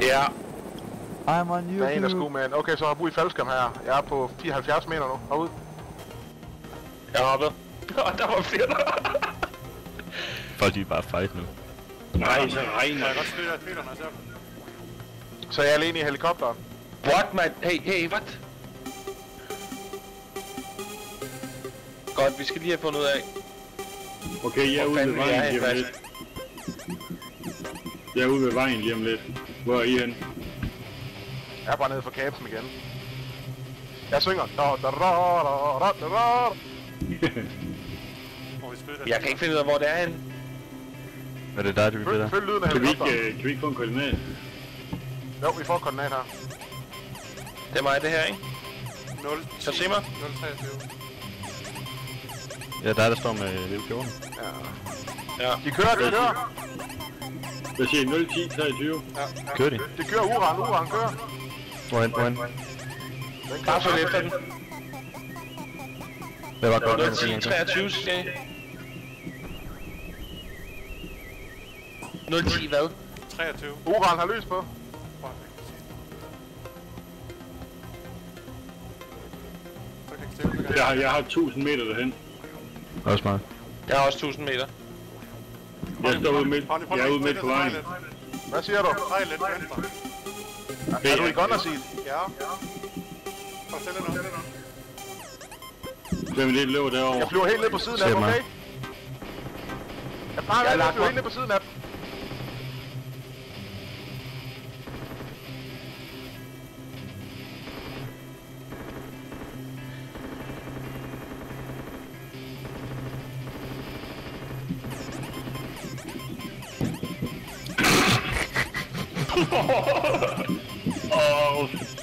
Ja. I'm on YouTube. Der er en, der skulle med en... Okay, så har jeg i faldskærm her. Jeg er på 74 meter nu. Herude. Jeg har hoppet. Der var flere der. Folk de er bare fight nu. Nej, så regner. Jeg godt støtte af Peter, når jeg ser dem. Så jeg er alene i helikopteren. What, man? Hey, what? Godt, vi skal lige have fundet ud af. Okay, jeg er ude ved vejen lige om lidt. Jeg er ude ved vejen lige om lidt. Hvor er I hen? Jeg er bare nede for kabsen igen. Jeg synger. Jeg kan ikke finde ud af, hvor det er henne. Er det dig, du vil blive der? Følg lyden af Kan helikopteren. vi ikke få en koordinat? Jo, vi får et koordinat her. Det er mig, det her, ikke? 0. Kan du se mig? 023. Ja, der står med Lev14. Ja. De kører. Jeg siger 010 23. Ja. Kører de? Det kører uran kører. Hvorhen? Bare følg efter den. Det var godt. 010 23, siger I. 010 hvad? 23. Uran har lys på. Jeg har 1000 meter derhen. Også meget. Jeg har også 1000 meter. Jeg står ude midt. Jeg er ude midt på vejen. Hvad siger du? Drej lidt venstre. Er du i gunner seat? Ja. Fortæl noget. Hvem er det, der løber derovre? Jeg flyver helt ned på siden af dem, okay? Jeg bare Jeg jeg lagt flyver mig. helt ned på siden af dem.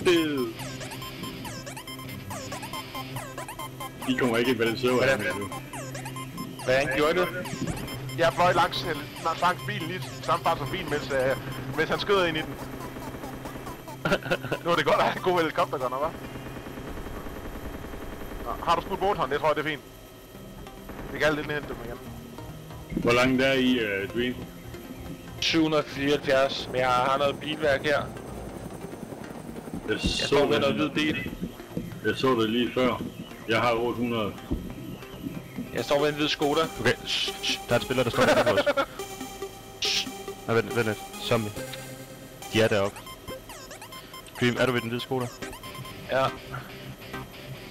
Fed. De kommer ikke ind med den server her, nu. Hvordan gjorde du? Jeg fløj langs bilen lige samme fart som bilen, mens han skød ind i den. Nu er det godt at have en god helikoptergunner, hva'? Nå, har du skudt båthånd? Det tror jeg, det er fint. Vi kan aldrig hente dem igen. Hvor langt er I, Dream? 774, men jeg har noget bilværk her. Jeg står med noget hvid bil. Jeg så det lige før. Jeg har 800. Jeg står med en hvid Skoda. Okay, der er et spiller, der står der på os. Nej, vent lidt. Zombie. De er deroppe. Dream, er du ved den hvide Skoda? Ja.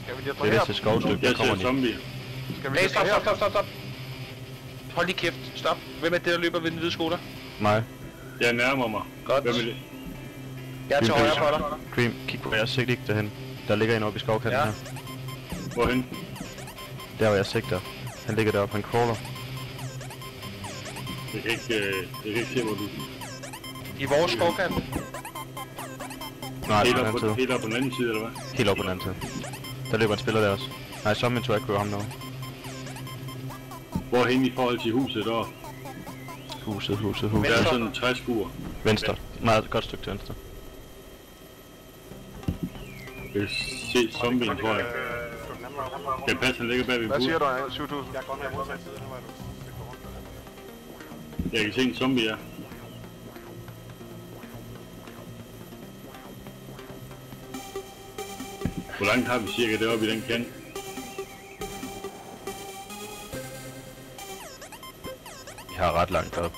Skal vi lige Det er attrahere næste skovstykke, der Jeg kommer ser de. zombie. Skal vi Hey, lige attrahere stop. Hold lige kæft, stop. Hvem er det, der løber ved den hvide Skoda? Mig. Jeg nærmer mig. Godt. Hvem er det? Jeg er til højre for dig. Dream, kig på jeres sigt ikke derhen. Der ligger en oppe i skovkanten Ja. her. Hvorhen? Der hvor jeg sigter. Han ligger deroppe, han crawler. Jeg kan ikke se, hvor du... I vores skovkant. Nej, på Helt den op anden på, side. helt op på den anden side, eller hvad? Helt op på den anden side. Der løber en spiller der også. Nej, zombie tror jeg ikke kører ham derovre. Hvorhen i forhold til huset derovre? Huset. Der er sådan en træskur. Venstre. Meget godt stykke til venstre. Jeg kan se zombien, tror jeg. Kan passe, han ligger bag ved Hvad siger bur. du, 7000? Jeg går med modsat side, nu var du stikker rundt. Jeg kan se en zombie, ja. Hvor langt har vi cirka deroppe i den kant? Jeg har ret langt op.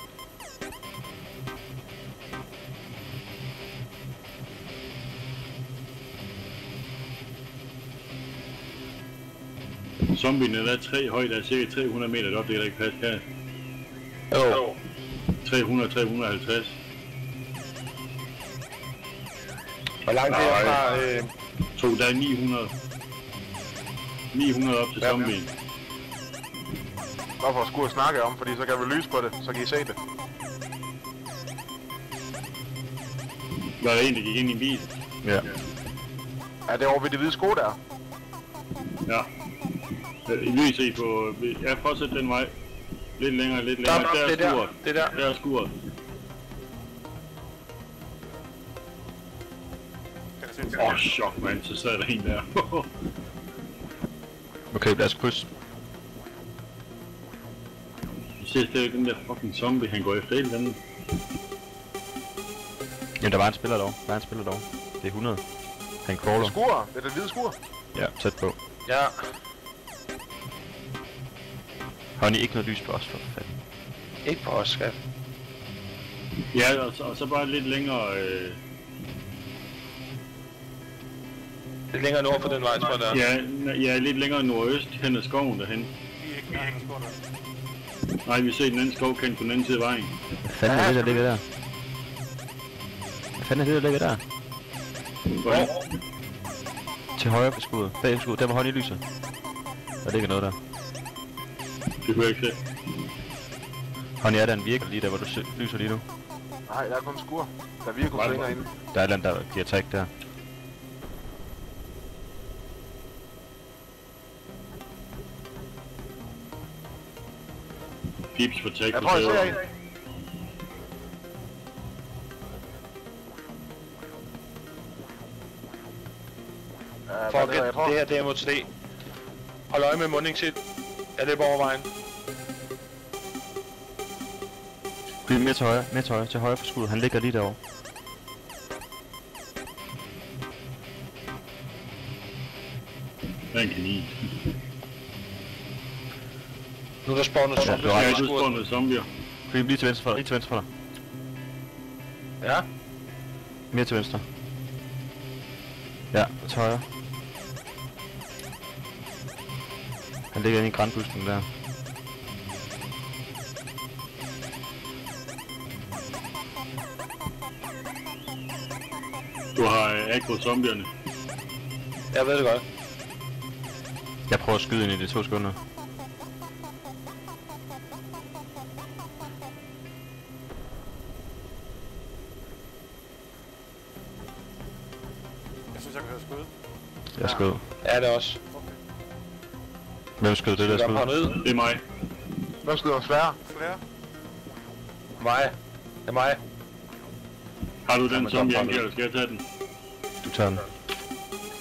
Zombien er der 3 højt, der er cirka 300 meter deroppe, det kan da ikke passe, kan Jo. 300-350. Hvor langt er jeg fra? Der er 900. 900 op til zombien. Hvorfor skulle jeg snakke om, fordi så kan vi lyse på det, så kan I se det. Der er en, der gik ind i en bil. Ja. Er det over ved det hvide sko der? Ja. I lyser I på... Ja, fortsæt den vej. Lidt længere. Stop, Der det er der. skuret. Det der. Der er skuret. Chok, mand. Så sad der en der. Okay, lad os krydse. Du ser stadig den der fucking zombie, han går efter et eller andet. Jamen, der var en spiller dog. Det er 100. Han crawler. Skur. Det er det hvide skur. Ja, tæt på. Ja. Har I ikke noget lys på os, for fanden? Ikke på os, skat. Ja, og så bare lidt længere... Lidt længere nord for den vej, tror jeg, der. Ja, lidt længere nordøst hen ad skoven derhen. Vi er ikke nær, han skår der. Nej, vi ser den anden skovkant på den anden side af vejen. Hvad fanden er det, der ligger der? Hvad fanden er det, der ligger der? Hvordan? Til højre på skuddet. Bag skuddet. Der hvor hånden i lyser. Der ligger noget der. Det kunne jeg ikke se. Hånden er der en virker lige der, hvor du lyser lige nu. Nej, der er kun skur. Der virker kun længere inde. Der er et eller andet, der giver tag der. Pips for tag. Jeg tror, jeg ser en. Fuck it, det her det er mod D. Hold øje med mundingshit. Jeg løber over vejen. Bliv mere til højre, til højre for skuddet. Han ligger lige derovre. Der er en kanin. Nu er der spawnet zombies. Ja, du spawner noget zombier. Bliv lige til venstre for dig, lige til venstre for dig. Ja. Mere til venstre. Ja, til højre. Han ligger inde i granbusken der. Du har aggro zombierne. Jeg ved det godt. Jeg prøver at skyde ind i de 2 sekunder. Jeg synes, jeg kan høre skud. Jeg skød. Ja, det er også. Hvem skød det der Jeg kommer skud? ned. Det er mig. Hvem skyder sværere? Flere. Mig. Det er mig. Har du den Jamen, zombie så- angiver, eller skal jeg tage den? Du tager den.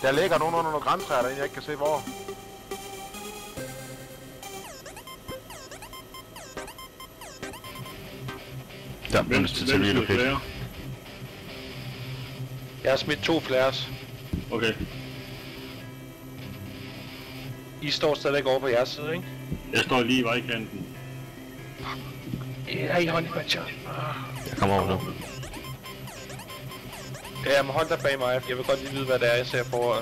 Der ligger nogen under nogle græntræer derinde, jeg ikke kan se hvor. Der, Hvem til skyder relocate. flere? Jeg har smidt 2 flares. Okay. I står stadig over på jeres side, ikke? Jeg står lige i vejkanten. Ja, I hånd i matcher. Jeg kommer over nu. Ja, men hold dig bag mig. Jeg vil godt lige vide, hvad det er, jeg ser på.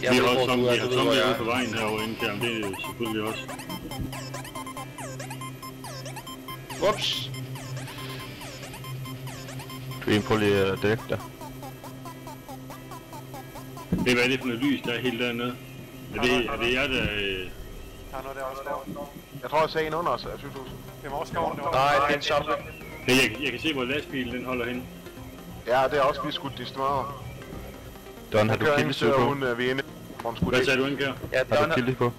Jeg Vi ved, har hvor også du er. zombier, Du ved, hvor zombier jeg ude på er. vejen herovre inde, Kjern. Det er jo selvfølgelig også. Ups. Du er inde på lige dæk der. Det er hvad er det for noget lys, der er helt dernede? Er det jer, der... Der er noget der også skov. Jeg tror, jeg ser en under os af 20.000. Det var også skoven, det var. Nej, det er en zombie. Ja, jeg kan se, hvor lastbilen den holder hen. Ja, det er også lige skudt de smadrer. Don, har Jeg du kører ingen kildeskud steder på? uden vi er inde. Hvor en skud Hvad ikke. sagde du ind, Kjær? Ja, Har Don du kilde på?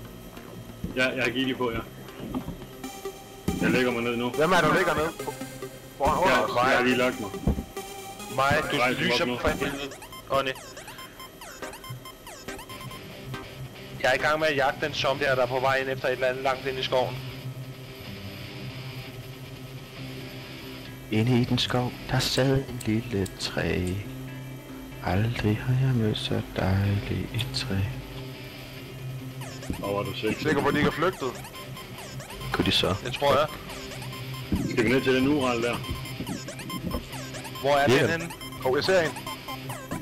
Ja, jeg har gilde på, ja. Jeg lægger mig ned nu. Hvem er der ligger nede? Foran under os. Jeg har lige lagt mig. mig. Du Rejs lyser op nu. for helvede. Ånde. Jeg er i gang med at jagte den zombie, der er på vej ind efter et eller andet langt ind i skoven. Inde i den skov, der sad en lille træ. Aldrig har jeg mødt så dejligt et træ. Hvor var du sikker? Sikker på, at de ikke er flygtet. Kunne de så? Det tror jeg. Skal vi ned til den ural der? Hvor er Ja. den henne? Jeg ser en.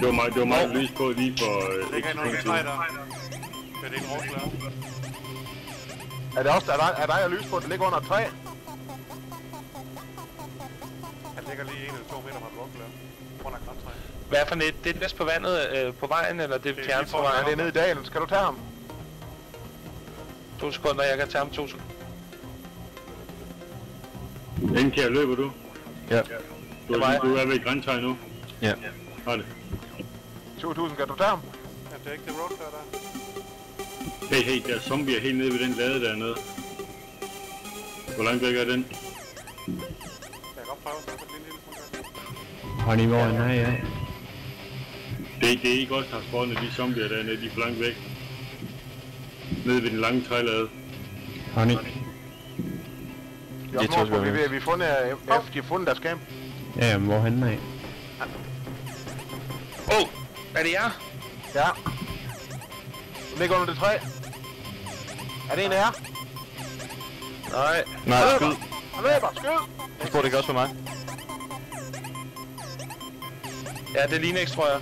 Det var meget lys på lige for Ligger en under sekund træ siden. der. Det er en rådklæder. Er det også, er dig lys på, at det ligger under et træ? Han ligger lige 1 eller 2 meter fra et rådklæder. Under græntræ. Hvad er for net? Det er vest på vandet på vejen, eller det er Det er fjern lige på foran. Ja, det er vejen? nede i dalen. Skal du tage ham? 2 sekunder, jeg kan tage ham 2 sekunder. Indkær, løber du? Ja. Du er ved græntræ nu. Ja. Har det. 20.000, kan du tage ham? Ja, det er ikke det rådklæder der. Hey, der er zombier helt nede ved den lade dernede. Hvor langt væk er den? Jeg kan godt prøve at snakke en lille smule. Honey, hvor er jeg? Ja. Det er ikke os, der har spawnet de zombier dernede, de er for langt væk. Nede ved den lange trælade. Honey. Vi har fundet deres camp. Ja, hvorhen af? Er det jer? Ja. Du ligger under det træ. Er det en af jer? Nej. Nej, skyd. Han løber, skyd! Jeg tror det ikke også for mig. Ja, det er Linex, tror jeg.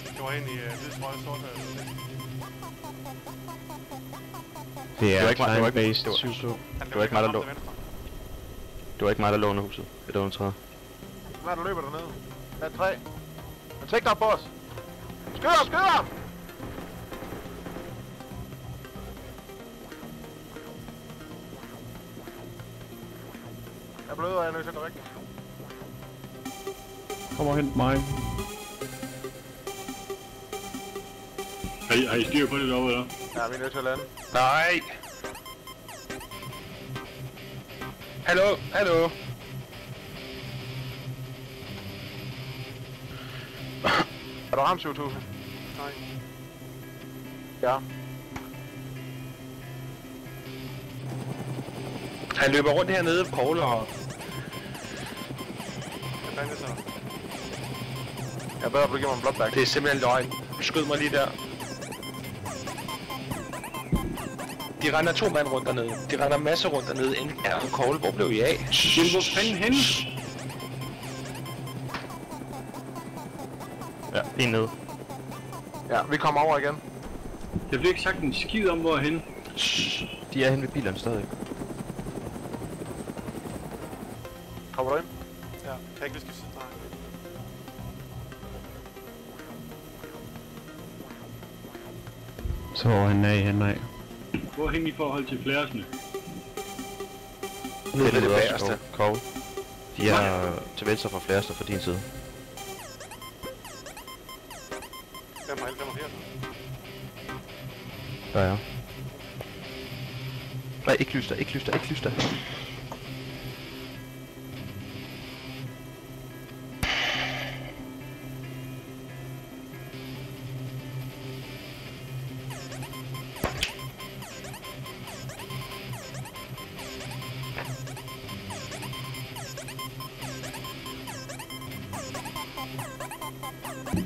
Det var en i hvid trøje, sort Det var er ikke mig, det var ikke- Time-based det var- 7-2. Det var ikke mig, der lå. Det var ikke mig, der lå under huset. Det var under træet. Hvad er der løber dernede? Der er et træ. Han sigter op på os. Skyd ham, skyd ham! Jeg bløder, jeg er nødt til at gå væk. Kom og hent mig. Har I styr på det derovre, eller? Ja, vi er nødt til at lande. Nej. Hallo, hallo. Er du ramt 7000? Nej. Ja. Han løber rundt hernede, Paul, og... Hvad fanden er så? Jeg er bedre, at du giver mig en bloodback. Det er simpelthen løgn. Skyd mig lige der. De render 2 mand rundt dernede. De render masser rundt dernede. Ja, Paul, hvor blev I af? Jamen, hvor fanden henne? Ja, en nede. Ja, vi kommer over igen. Jeg fik ikke sagt en skid om, hvor er henne. De er henne ved bilerne stadig. Kommer du ind? Ja, kan jeg ikke lige skifte side? Nej. Så var han af henad. Hvor er henne i forhold til flæresene? Nede ved det bagerste. Cole. De er til venstre for flærester fra din side. 85. Der er jeg. Nej, ikke lys der, ikke lys der, ikke lys der.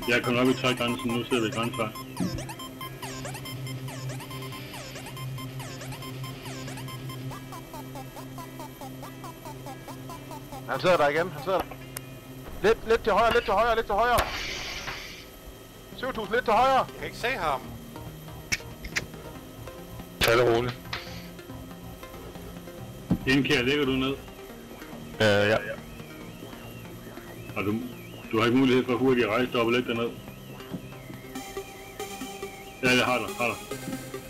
Jeg kommer op i trægrænsen, nu sidder vi i grænsen. Han sidder der igen, han sidder der. Lidt til højre, lidt til højre, lidt til højre. 7000, lidt til højre. Jeg kan ikke se ham. Tag det roligt. Indkær, ligger du ned? Ja. Og du har ikke mulighed for hurtigt at rejse dig op og lægge dig ned. Ja, jeg har dig.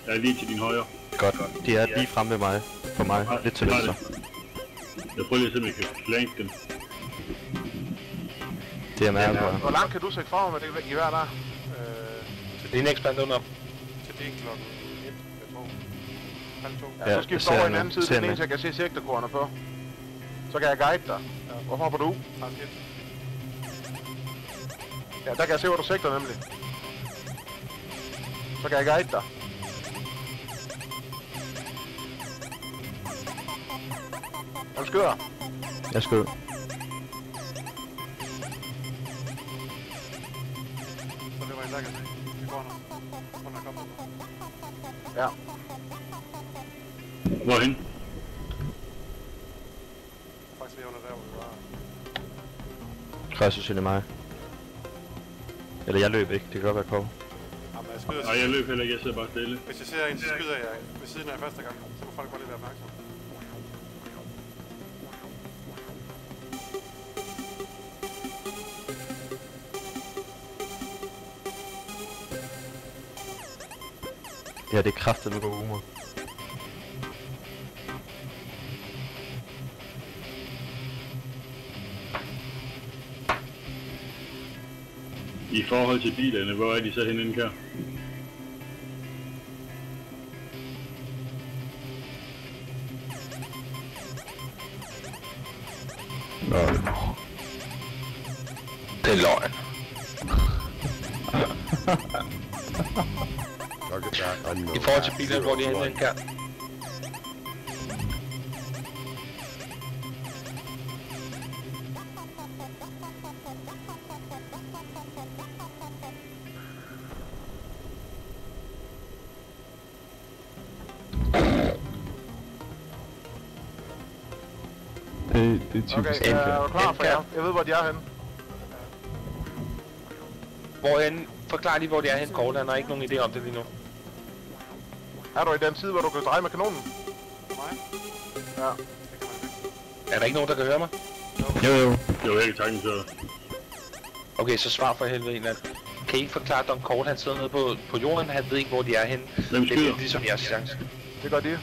Jeg er lige til din højre. Godt. De er lige fremme ved mig. For mig. Lidt til venstre. Jeg prøver lige at se, om jeg kan flanke dem. Det er mærke på. Hvor langt kan du sætte for med det gevær der? Linex blandt under. Til det klokken 1, jeg tror. Halv 2. Ja, så skifter over i den anden side, den eneste jeg kan se sigtekorner på. Så kan jeg guide dig. Ja. Hvor hopper du? Ja, der kan jeg se, hvor du sigter nemlig. Så kan jeg guide dig. Han skyder. Jeg skød. Så det var en, der kan se. Vi går nu. Hun er kommet. Ja. Hvorhen? Faktisk lige under der, hvor vi var. Krasser til mig. Eller jeg løb ikke, det kan godt være Kåre. Jamen, jeg skyder. Nej, jeg løb heller ikke, jeg sidder bare stille. Hvis jeg ser en, så skyder jeg ved siden af første gang. Så må folk bare lige være opmærksom. Det her, det er kraftet med god humor. I forhold til bilerne, hvor er de så henne, Indkær? Det er løgn. I forhold til bilerne, hvor de er henne, Indkær. Det er typisk. Okay, jeg er klar for jer. Jeg ved, hvor de er henne. Hvorhen? Forklar lige, hvor de er henne, Kort. Han har ikke nogen idé om det lige nu. Er du i den side, hvor du kan dreje med kanonen? Mig? Ja. Det kan man ikke. Er der ikke nogen, der kan høre mig? Jo, jeg kan sagtens høre. Okay, så svar for helvede en at kan I ikke forklare Don Kort, han sidder nede på jorden, han ved ikke, hvor de er henne. Hvem Det skyder? er ligesom jeres chance. Det gør de.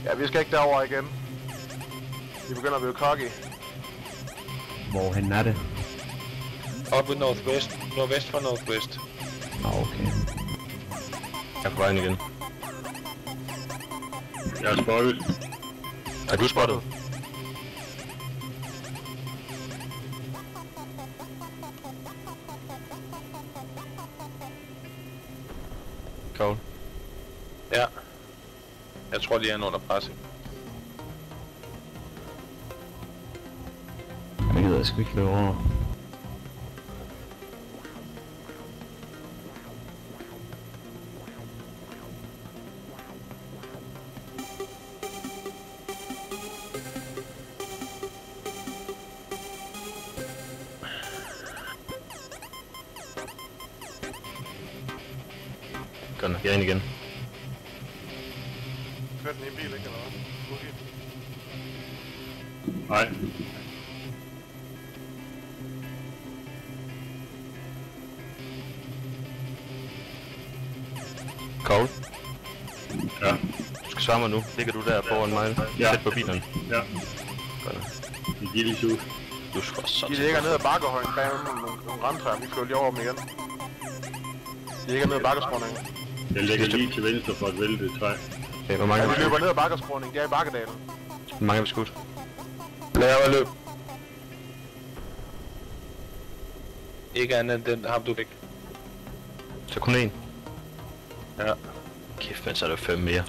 Ja, vi skal ikke derover igen. Vi begynder at blive cocky. Hvorhen er det? Op ved Northwest. Nordvest for Northwest. Okay. Jeg er på vejen igen. Jeg er spottet. Er du spottet? Cool. Ja. Jeg tror, de er under pres. Jeg gider sgu ikke løbe over. Godt nok, jeg er ind igen. Kører den i en bil, ikke, eller hvad? Okay. Nej. Cool. Ja. Du skal svare mig nu. Ligger du der foran mig? Ja. Tæt på bilerne. Ja. Godt nok. Vi giver lige ud. Du skal så De ligger nede ad bakkerhøjen bag nogle randtræer. Vi flyver lige over dem igen. De ligger nede ad bakkerskråningen. Jeg lægger lige til venstre for et væltet træ. Okay, hvor mange Ja, er vi vi løber ned ad bakkerskråningen. De er i bakkedalen. Hvor mange er vi skudt? Lad mig løb. Ikke andet end den ham du fik. Så kun én? Ja. Kæft, men så er der 5 mere.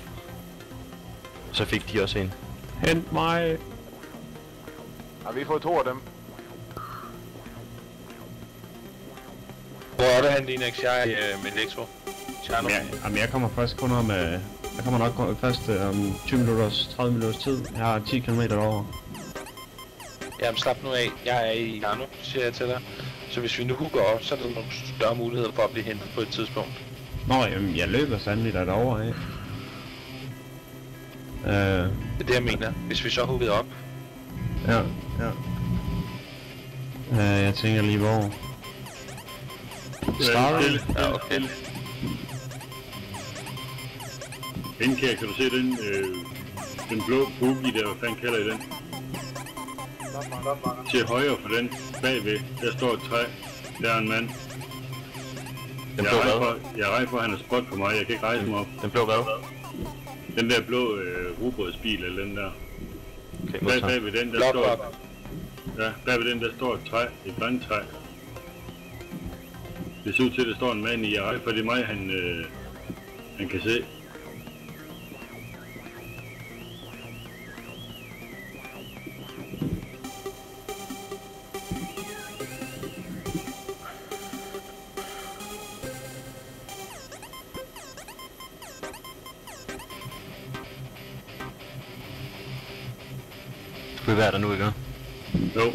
Så fik de også en. Hent mig! Ja, vi har fået 2 af dem. Hvor er det han, Linux? Jeg er med Elektro. Jamen, jeg kommer først kun om... Jeg kommer nok først om 20 minutters, 30 minutters tid. Jeg har 10 km over. Jamen slap nu af. Jeg er i Jarno, siger jeg til dig. Så hvis vi nu går op, så er der nogle større muligheder for at blive hentet på et tidspunkt. Nå, jamen, jeg løber sandelig derovre af. Det er det, jeg mener. Hvis vi så huggede op. Ja. Jeg tænker lige hvor. Stille. Ja, okay. Indkær, kan du se den, den blå boogie der, hvad fanden kalder I den? Til højre for den, bagved, der står et træ, der er en mand. Den blå hvad? Jeg er rej for, at han er spot på mig, jeg kan ikke rejse mig op. Den blå hvad? Den der blå rugbrødsbil, eller den der. Okay, Bagved den, der Blok, står... blok. Ja, bagved den, der står et træ, et græntræ. Det ser ud til, at der står en mand i, jeg er rej for, det er mig, han kan se. Skal vi være der nu, ikke? Jo.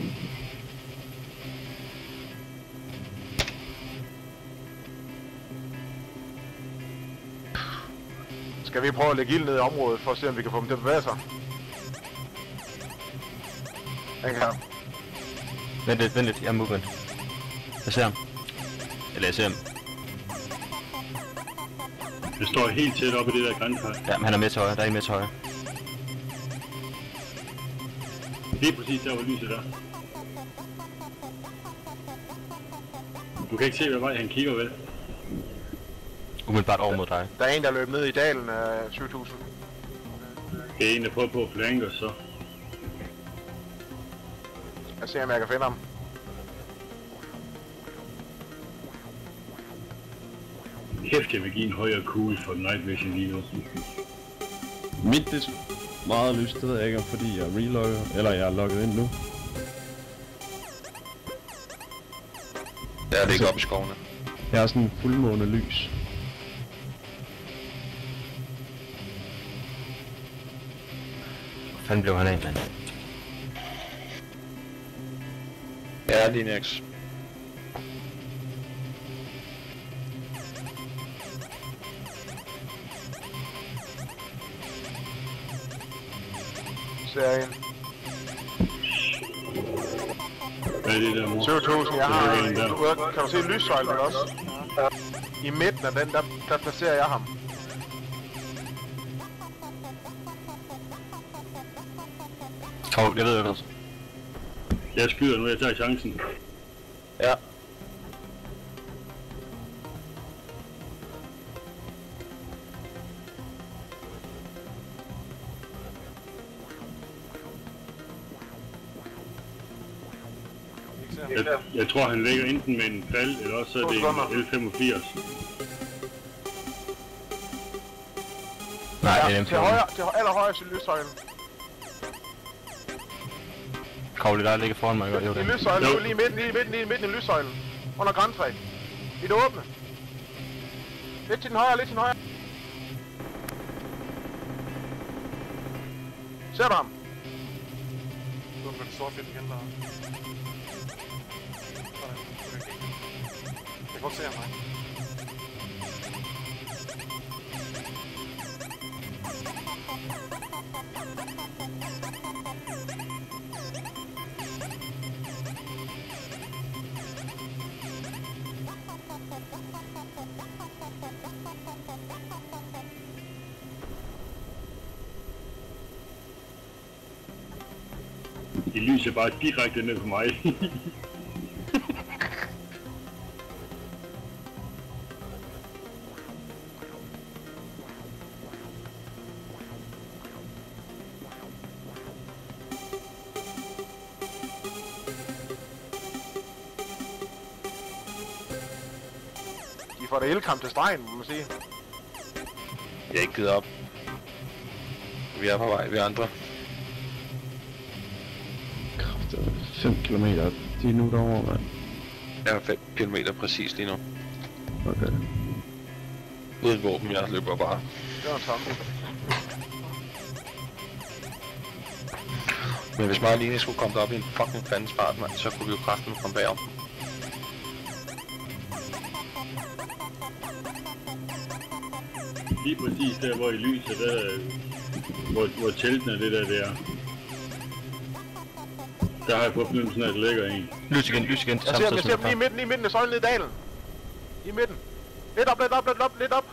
Skal vi prøve at lægge ild ned i området, for at se, om vi kan få dem til at bevæge sig? Den her. Vent lidt, jeg er movement. Jeg ser ham. Eller jeg ser ham. Det står helt tæt oppe i det der græntræ. Ja, men han er med til højre, der er en med til højre. Det er præcis der, hvor lyset er. Du kan ikke se, hvad vej han kigger ved. Umiddelbart over mod dig. Der er en, der løb ned i dalen af 7000. Det er en, der prøver på at flanke os, så. Jeg ser, om jeg kan finde ham. Kæft, jeg vil give en højere kugle for night vision lige nu. Mit det er meget lyst, det ved jeg ikke, fordi jeg relogger, eller jeg er logget ind nu. Ja, det er ikke op i skovene. Jeg har sådan en fuldmåne lys. Hvor fanden blev han af, mand? Ja, Linux. Serien. Hvad er det der, mor? 7000, jeg Det er har en der. kan du se lyssøjlen også? I midten af den, der placerer jeg ham. Kravl, jeg ved jo også. Jeg skyder nu, jeg tager chancen. Ja. Jeg tror, han ligger enten med en fald, eller også så er det en L85. Nej, det er Ja, en til højre, til allerhøjeste lyssøjlen. Kravl, der ligger foran mig, jo I det. lyssøjlen, lige i midten i lyssøjlen. Under græntræ. I det åbne. Lidt til den højre, lidt til den højre. Ser du ham? Du har den store fedt igen der. Sådan. Okay. Jeg kan godt se ham, nej. De lyser bare direkte ned på mig. De får det elkamp til stregen, må man sige. Jeg er ikke givet op. Vi er på vej, vi andre. Kræfter 5 kilometer. De er nu derovre, mand. Jeg er 5 kilometer præcis lige nu. Okay. Uden våben, jeg løber bare. Det var en tom. Men hvis bare Linux skulle komme op i en fucking fandens fart, mand, så kunne vi jo kraften komme bagom. Lige præcis der, hvor I lyser, der, hvor teltene er det der. Der har jeg på fornemmelsen, at der ligger en. Lys igen, lys igen. Jeg ser dem lige i midten af søjlen ned i dalen. I midten. Lidt op, lidt op.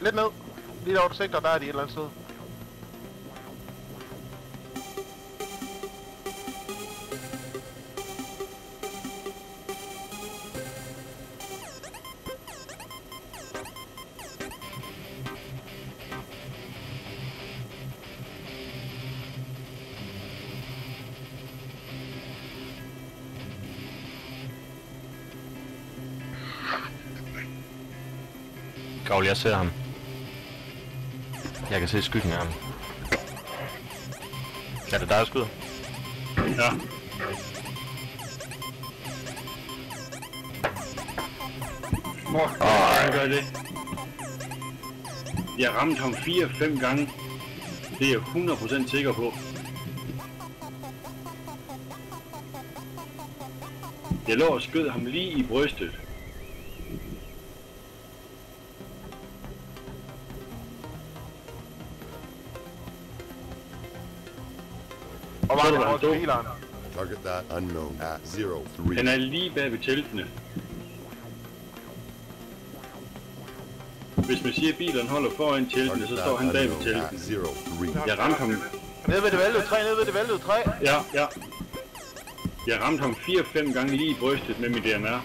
Lidt ned. Lige derovre, du sigter, der er de et eller andet sted. Kravl, jeg ser ham. Jeg kan se skyggen af ham. Er det dig, der skyder? Ja. Han gør det. Jeg ramte ham 4-5 gange. Det er jeg 100% sikker på. Jeg lå og skød ham lige i brystet. Og var det over til bileren. Target that unknown at 03. Han er lige bag ved teltene. Hvis man siger, at bilerne holder foran teltene, så står han bag ved teltene. Jeg ramte ham. Nede ved det væltede træ, Ja. Jeg ramte ham 4-5 gange lige i brystet med mit DMR.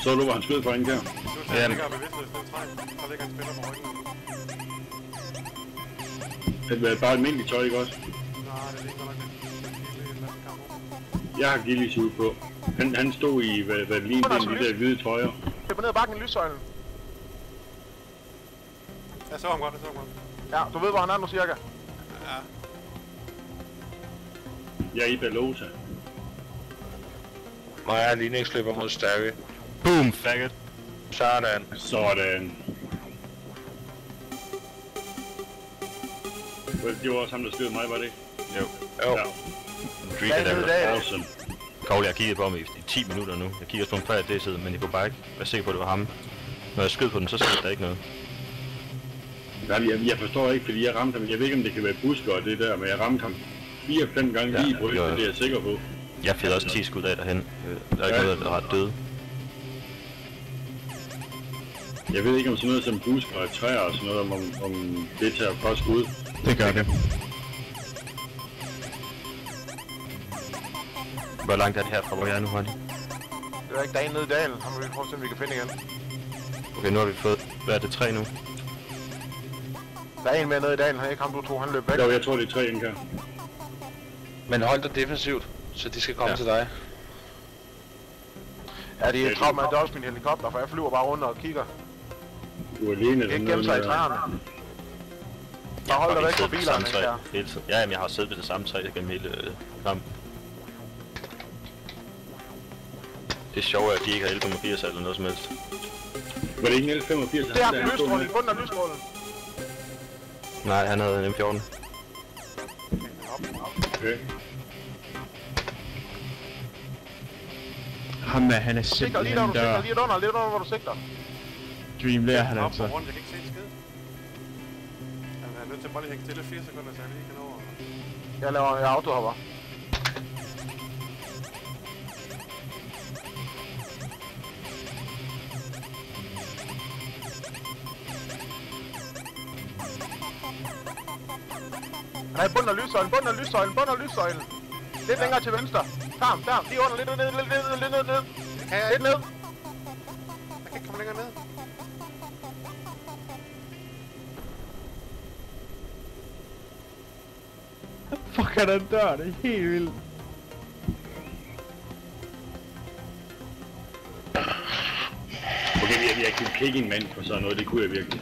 Så du, hvor han skød på en her. Nu tager jeg ligger bevidstløs ned i træet. Så ligger en spiller på ryggen. Det er bare almindeligt tøj, ikke også? Nej, det ligger nok lidt. Jeg har Gillis ude på. Han stod i, hvad lignede de der hvide trøjer. Det var ned ad bakken i lyssøjlen. Jeg så ham godt, jeg så ham godt. Ja, du ved, hvor han er nu cirka. Ja. Jeg er i Balosa. Mig og Linux løber mod Starry. Boom, faggot. Sådan. Sådan. Det var også ham, der skød mig, var det ikke? Jo. Jo. Ja. Dream Hvad er det i dag? Awesome. Kogle, jeg har kigget på ham i 10 minutter nu. Jeg kigger også på en før det side, men jeg kunne bare ikke være sikker på, at det var ham. Når jeg skød på den, så skete der ikke noget. Jeg forstår ikke, fordi jeg ramte ham. Jeg ved ikke, om det kan være busker og det der, men jeg ramte ham 4-5 gange lige i brystet, det er jeg sikker på. Jeg fik også 10 skud af derhen. Der er ikke noget, der er ret døde. Jeg ved ikke om sådan noget som busker og træer og sådan noget, om det tager for skud. Det gør det. Hvor langt er det herfra, hvor jeg er nu, Hardy? Det er ikke derinde nede i dalen. Ham vil vi prøve at se, om vi kan finde igen. Okay, nu har vi fået... Hvad er det? 3 nu? Der er en mere nede i dalen, han ikke ham du tror, han løb væk. Jo, jeg tror det er 3 indkær. Men hold dig defensivt, så de skal komme til dig. Ja, det er travlt med, at det er også min helikopter, for jeg flyver bare rundt og kigger. Du er alene. Jeg kan ikke gemme sig i træerne. Bare hold dig væk fra bilerne, her. Ja, jamen jeg har siddet ved det samme træ gennem hele kampen. Det er sjovt, at de ikke har L85 eller noget som helst. Var det ikke en L85? Det er ham i lysstrålen, i bunden af lysstrålen. Nej, han havde en M14. Okay. Ham er, han er Sigter lige simpelthen der, du sigter der. lige under, hvor du sigter. Dream, det er han Op altså. og rundt, jeg kan ikke se en skid. Jamen, jeg er nødt til bare lige hænge stille 4 sekunder, så jeg lige kan nå. Jeg autohopper. Nej, bunden af lyssøjlen, bunden af lysstrålen, bunden af lysstrålen. Lidt længere til venstre. Tam, lige under, lidt ned. Det kan jeg Lidt ikke. ned. Jeg kan ikke komme længere ned. Fuck, er den dør, det er helt vildt. Okay, jeg kunne kigge en mand på sådan noget, det kunne jeg virkelig.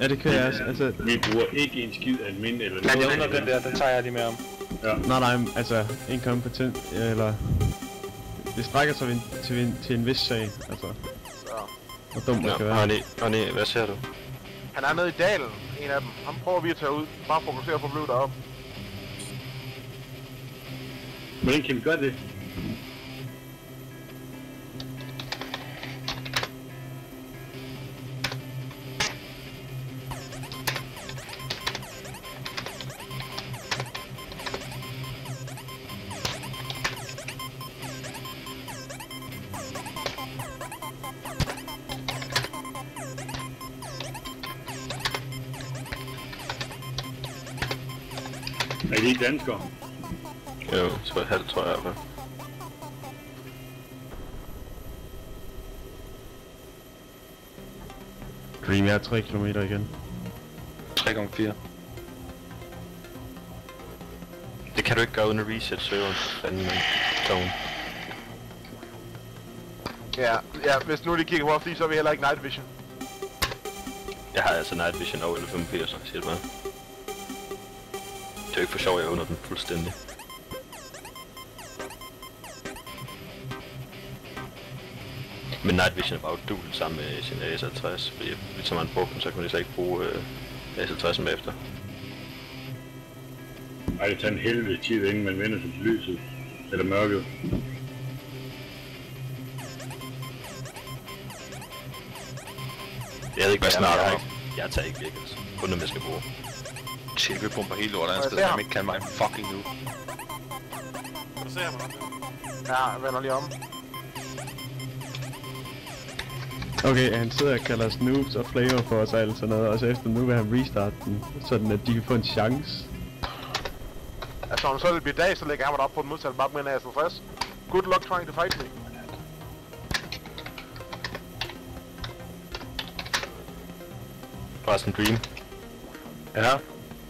Ja, det kan jeg altså. Vi bruger ikke en skid af mind eller Men noget. under den der, den tager jeg lige med om. Ja. Nej, altså, inkompetent, eller... Det strækker sig til en vis sag, altså. Så. Hvor dumt det skal være. Arne, hvad ser du? Han er nede i dalen, en af dem. Ham prøver vi at tage ud. Bare fokusere på at blive deroppe. Hvordan kan vi gøre det? Er de ikke danskere? Jo, så halvt tror jeg i hvert fald. Dream, jeg er 3 kilometer igen. 3,4. Det kan du ikke gøre uden at reset serveren. Fanden, tone. Ja, hvis nu de kigger på fordi så er vi heller ikke night vision. Jeg har altså night vision over L85, så siger det bare. Det er jo ikke for sjov, jeg under den fuldstændig. Men night vision er bare jo duel sammen med sin AS50, fordi hvis man brugte den, så kunne de slet ikke bruge AS50 med efter. Ej, det tager en helvede tid, inden man vender sig til lyset. Eller mørket. Jeg ved ikke, hvad jeg er. Jeg tager ikke virkelig. Kun dem, jeg skal bruge. Shit, vi pumper helt lortet af Jeg sted, ser han ham. ikke kan mig fucking nu. Du ser mig nok. Ja, jeg vender lige om. Okay, han sidder og kalder os noobs og flavor for os alt sådan noget, og så efter nu vil han restarte den, sådan at de kan få en chance. Altså, om så vil blive dag, så lægger jeg mig op på den modsatte map med en AS50. Good luck trying to fight me. Forresten Dream. Ja.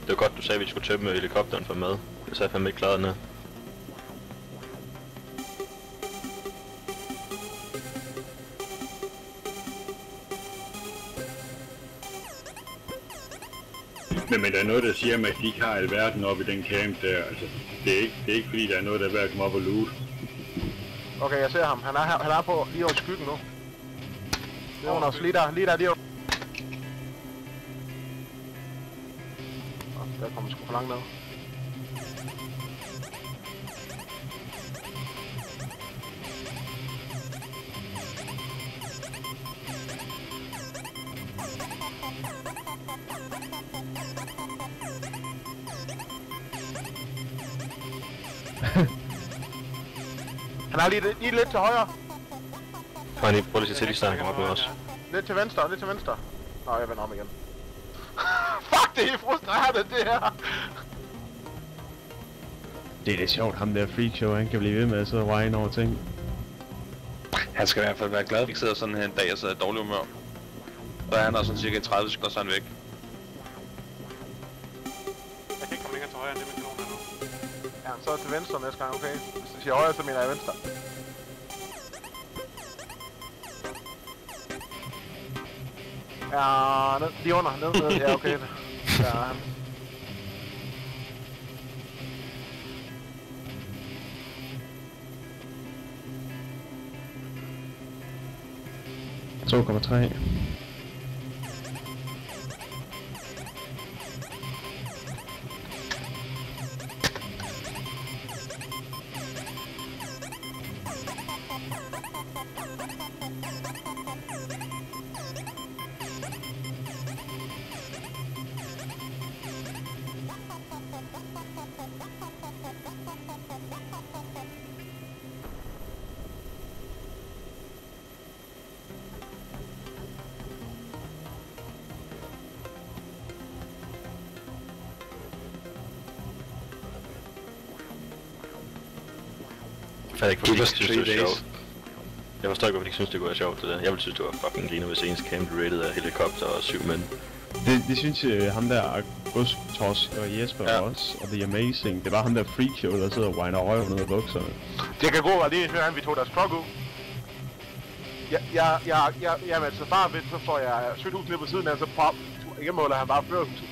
Det var godt, du sagde, at vi skulle tømme helikopteren for mad. Det så jeg fandme ikke klaret ned. Men der er noget, der siger mig, at de ikke har alverden oppe i den camp der. Altså, det er ikke fordi, der er noget, der er værd at komme op og loot. Okay, jeg ser ham. Han er på lige over skyggen nu. Det er under os. Lige der. Der kommer sgu for langt ned. Han er lige lidt til højre. Prøv lige til, de snakker op med os. Lidt til venstre. Nå, jeg vender om igen. Fuck, det er frustrerende, det her! Det er lidt sjovt, ham der freakshow, han kan blive ved med at sidde og whine over ting. Han skal i hvert fald være glad, at vi ikke sidder sådan her en dag og sidder i dårlig humør. Så er han også sådan cirka 30 sekunder, så er han væk. Jeg kan ikke komme længere til højre, end det med kanonen er nu. Ja, så til venstre næste gang, okay? Hvis du siger højre, så mener jeg venstre. Ja, ned, lige under, ned, ja, okay. Ja, han. $2,3. Jeg forstår ikke, hvorfor de synes, det var sjovt. Jeg forstår ikke, hvorfor de synes, det kunne være sjovt, det der. Jeg ville synes, det var fucking griner, hvis ens camp rated af helikopter og 7 mænd. Det synes ham der August, Tosk og Jesper også, og The Amazing. Det var ham der freakshow, der sidder og whiner røven ud af bukserne. Det kan gå, og lige før vi tog deres truck ud. Jamen, så bare ved, så får jeg sødt hus ned på siden af, så ikke måler han bare førerhuset.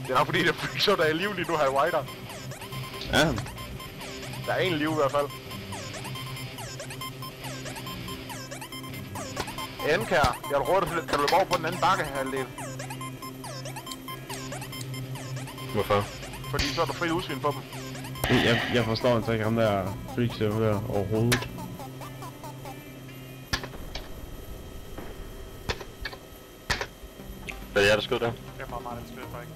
Det er nok fordi, det er freakshow, der er i liv lige nu, her i Whiter. Ja. Der er en liv i hvert fald. Endkær, jeg vil råde dig, kan du løbe over på den anden bakkehalvdel? Hvorfor? Fordi så er der fri udsyn på dem. Jeg forstår altså ikke ham der freakshow der overhovedet. Hvad er der skød der? Det er bare meget, den skød bare ikke.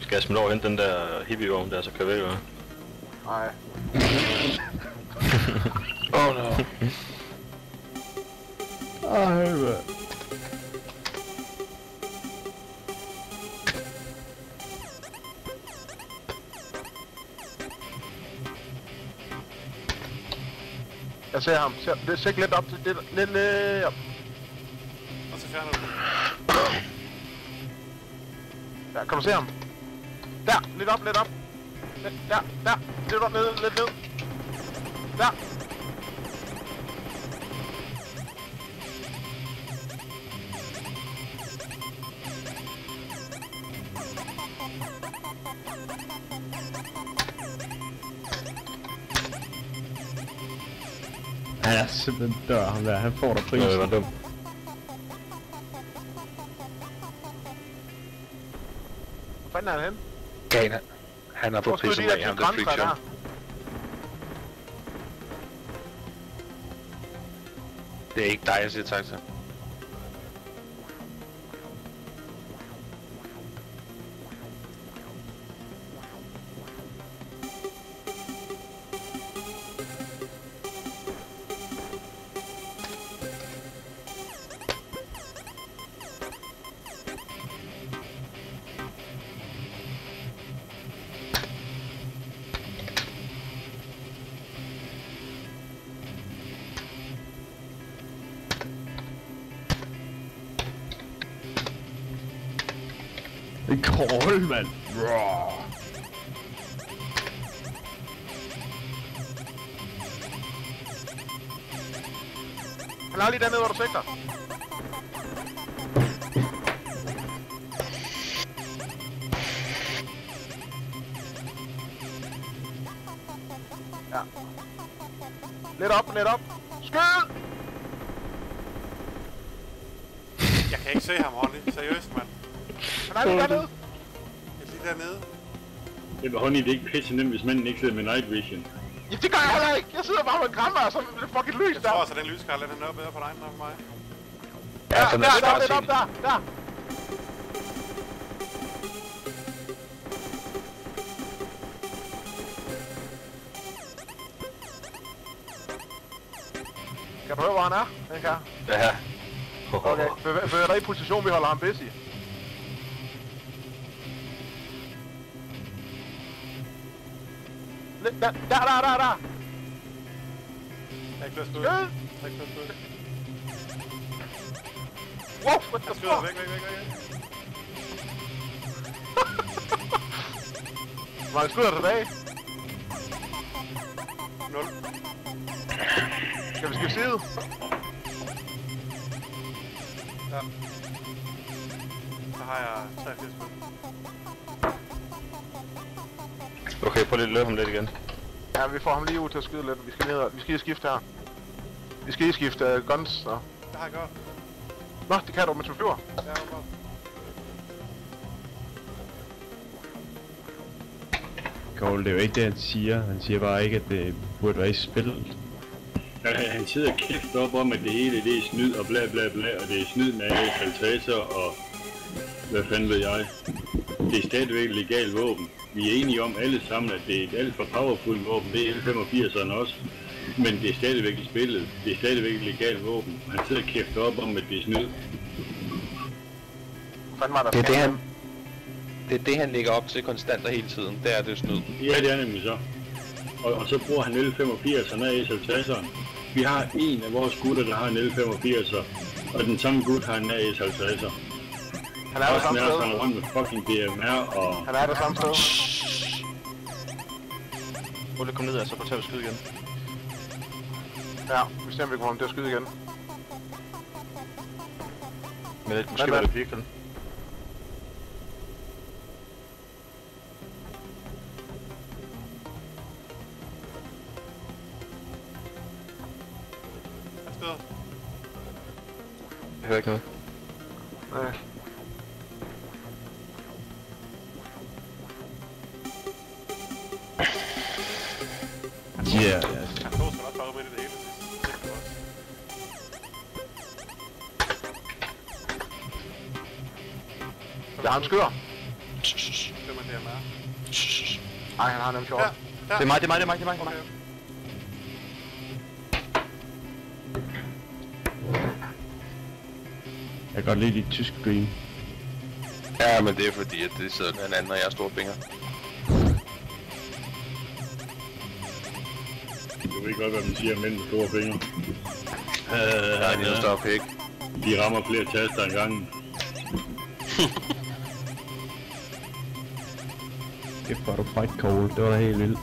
Skal jeg smide over og hente den der hippievogn der, så kører væk, eller? Nej. Oh no. Helvede. Jeg ser ham. Sæk lidt op til det. Lidt op. Og så fjerner du. Ja, kan du se ham? Der, lidt op. Der. Lidt op, lidt ned. Der. Han er simpelthen dør, ham der. Han får der prisen. Det var dumt. Hvor fanden er han henne? Gana. Han har fået pisse af ham, der freakshow. Det er ikke dig, jeg siger tak til. En call, mand. Han er lige dernede, hvor du sigter. Ja. Lidt op. Skyd! Jeg kan ikke se ham, Honey. Seriøst, mand. Han er lige dernede. Jeg er lige dernede. Det var Honey, det er ikke pisse nemt, hvis manden ikke sidder med night vision. Ja, det gør jeg heller ikke. Jeg sidder bare med en krammer, og så er det fucking lys Jeg der. tror også, at den lyskal, den er noget bedre på dig, end for mig. Ja, sådan er det Lidt op, der. Kan du høre, hvor han er, den her? Ja. Okay, bevæg dig i position, vi holder ham busy. Lidt, der. Jeg er ikke blevet stået. Wow, what the Jeg skyder fuck? væk. Hvor mange skyder tilbage? 0. Skal vi skifte side? Ja. Så har jeg 83 skud. Okay, prøv lige at løbe ham lidt igen. Ja, vi får ham lige ud til at skyde lidt. Vi skal lige skifte her. Vi skal lige skifte guns, så. Det har jeg gjort. Nå, det kan du, mens du flyver. Ja, okay. Cole, det er jo ikke det, han siger. Han siger bare ikke, at det burde være i spillet. Han sidder kæft op om, at det hele det er snyd og bla bla bla, og det er snyd med AS-50'er og hvad fanden ved jeg. Det er stadigvæk et legalt våben. Vi er enige om alle sammen, at det er et alt for powerful våben, det er L85'erne også. Men det er stadigvæk i spillet. Det er stadigvæk et legalt våben. Han sidder kæft op om, at det er snyd. Det er det, han lægger op til konstant og hele tiden. Det er det snyd. Ja, det er nemlig så. Og så bruger han L85'erne og AS50'eren. Vi har en af vores gutter, der har en L85'er, og den samme gut har en AS50'er. Han er der samme sted. Han er rundt med fucking DMR og... Han er der samme sted. Prøv lige at komme ned, og så tager vi skyde igen. Ja, vi ser, om vi kommer ham til at skyde igen. Men det måske var det virkelig. Jeg skyder. Jeg hører ikke noget. Nej. Ja. Han tog sgu nok bare med det hele. Der er han skyder. Det er DMR. Ej, han har nemt short. Ja. Det er mig. Okay. Jeg kan godt lide de tyske green. Ja, men det er fordi, at det sidder med en anden, og jeg har store fingre. Du ved godt, hvad man siger, mænd med store fingre. Nej, det er større pæk. De rammer flere taster ad gangen. Det var du fight Cole. Det var da helt vildt.